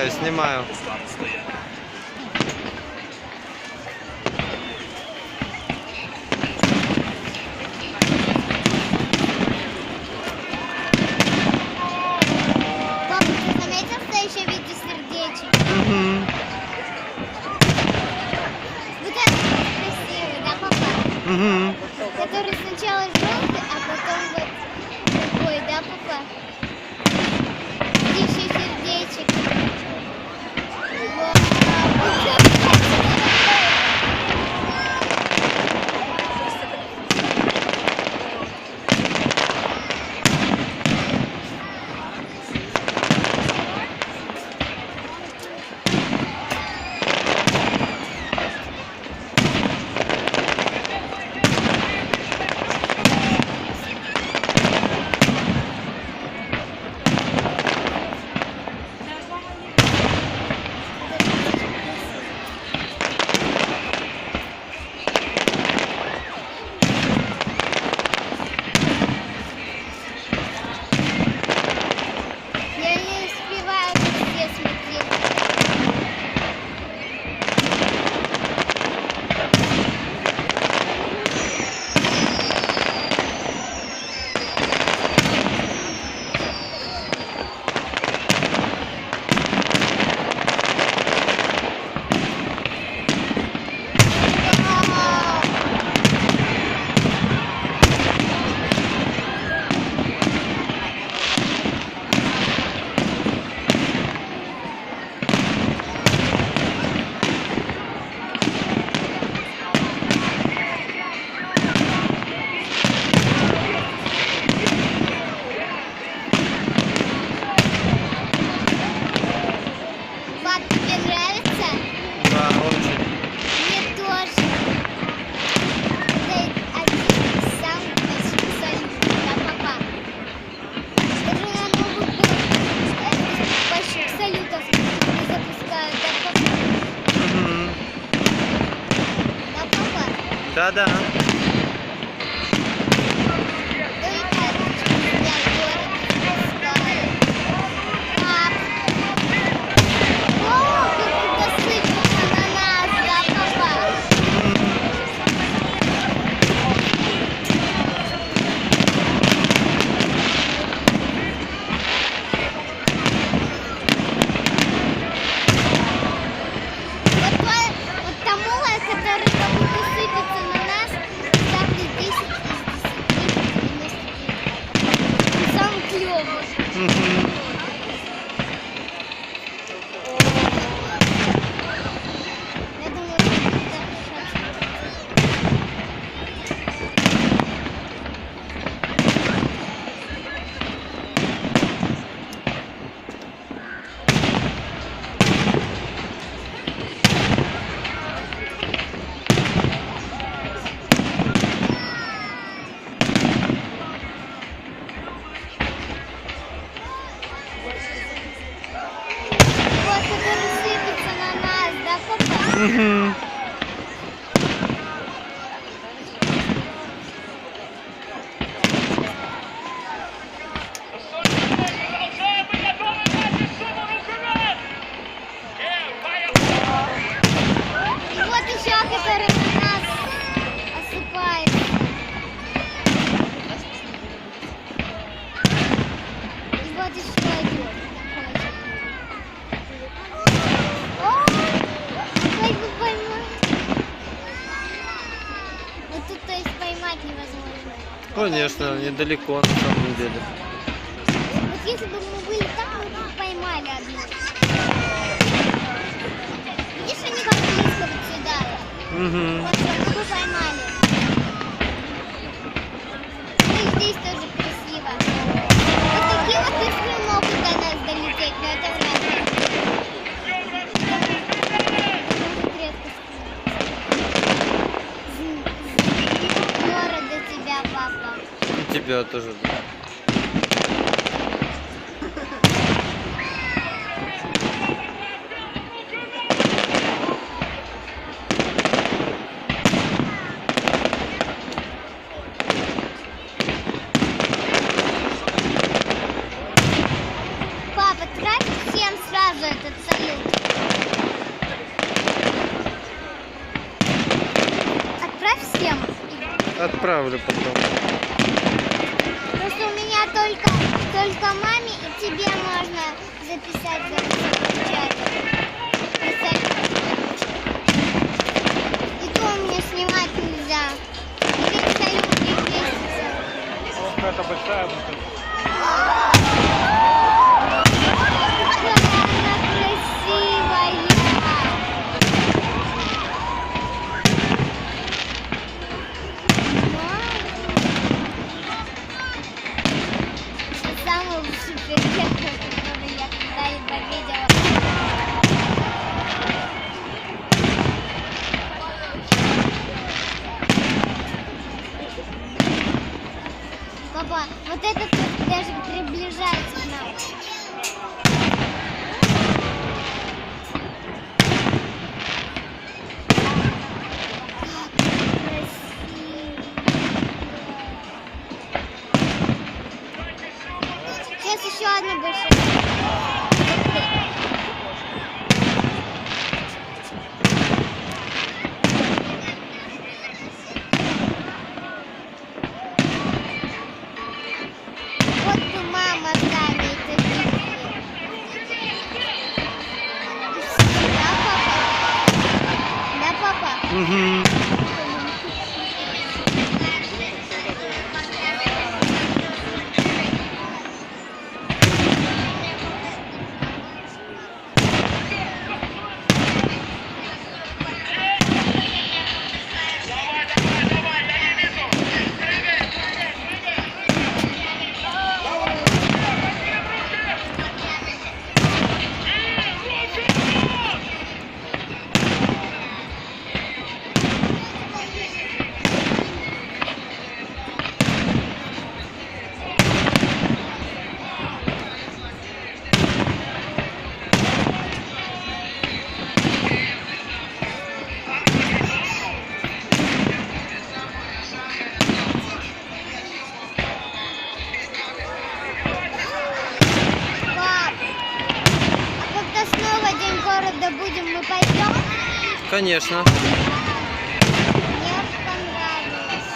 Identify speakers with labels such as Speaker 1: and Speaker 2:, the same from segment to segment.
Speaker 1: Снимаю, снимаю.
Speaker 2: Папа, ты заметил, что еще виде сердечек?
Speaker 1: Угу.
Speaker 2: Вот это красивый, да, папа?
Speaker 1: Угу.
Speaker 2: Который сначала желтый, а потом вот такой, да, папа? Здесь еще сердечек. Вау, вот это красиво. Я не успеваю везде смотреть. Вау! Пап, тебе нравится?
Speaker 1: Да, очень.
Speaker 2: Мне тоже. Это один из самых больших салютов, да, папа? Даже на Новый год больших салютов не запускают, да, папа?
Speaker 1: Угу.
Speaker 2: Да, папа?
Speaker 1: Да-да.
Speaker 2: Только я в городе запускаю. Пап. О, как это сыпется на нас, да, папа? Вот тому, который как будто сыпется на нас, ставлю 10 из 10. Он самый клевый.
Speaker 1: Угу.
Speaker 2: Я думаю, что это сейчас. Вот, который сыпется на нас, да, папа?
Speaker 1: Угу.
Speaker 2: И вот еще, который на нас осыпается. И вот еще один такой же. О, какой бы поймать. Вот тут, то есть, поймать невозможно.
Speaker 1: Конечно, недалеко на самом деле.
Speaker 2: Вот если бы мы были там, мы бы поймали одну. Видишь, они как близко вот сюда.
Speaker 1: Угу.
Speaker 2: Вот что, мы бы поймали. Ну и здесь тоже красиво. Вот такие вот искры могут до нас долететь, но это вряд ли. Может, редко города тебя, папа.
Speaker 1: И тебя тоже. Да.
Speaker 2: Папа, трать всем сразу этот
Speaker 1: Отправлю потом.
Speaker 2: Просто у меня только маме и тебе можно записать за распечатку. И то у меня снимать нельзя. Теперь салют не вместится.
Speaker 3: Это большая бутылка.
Speaker 2: Какая она красивая. Самый лучший предмет, который я когда-либо видела. Папа, вот этот вот даже приближается к нам. Как красиво. Сейчас еще одна большая. Вот бы мама Таня это видела. Да, папа? Да, папа?
Speaker 1: Угу.
Speaker 2: Пап, а когда снова день города будем, мы пойдем?
Speaker 1: Конечно.
Speaker 2: Мне понравилось.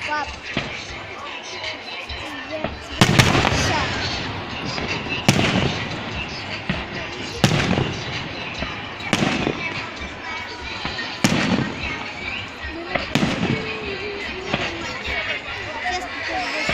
Speaker 2: Пап, сейчас покажу.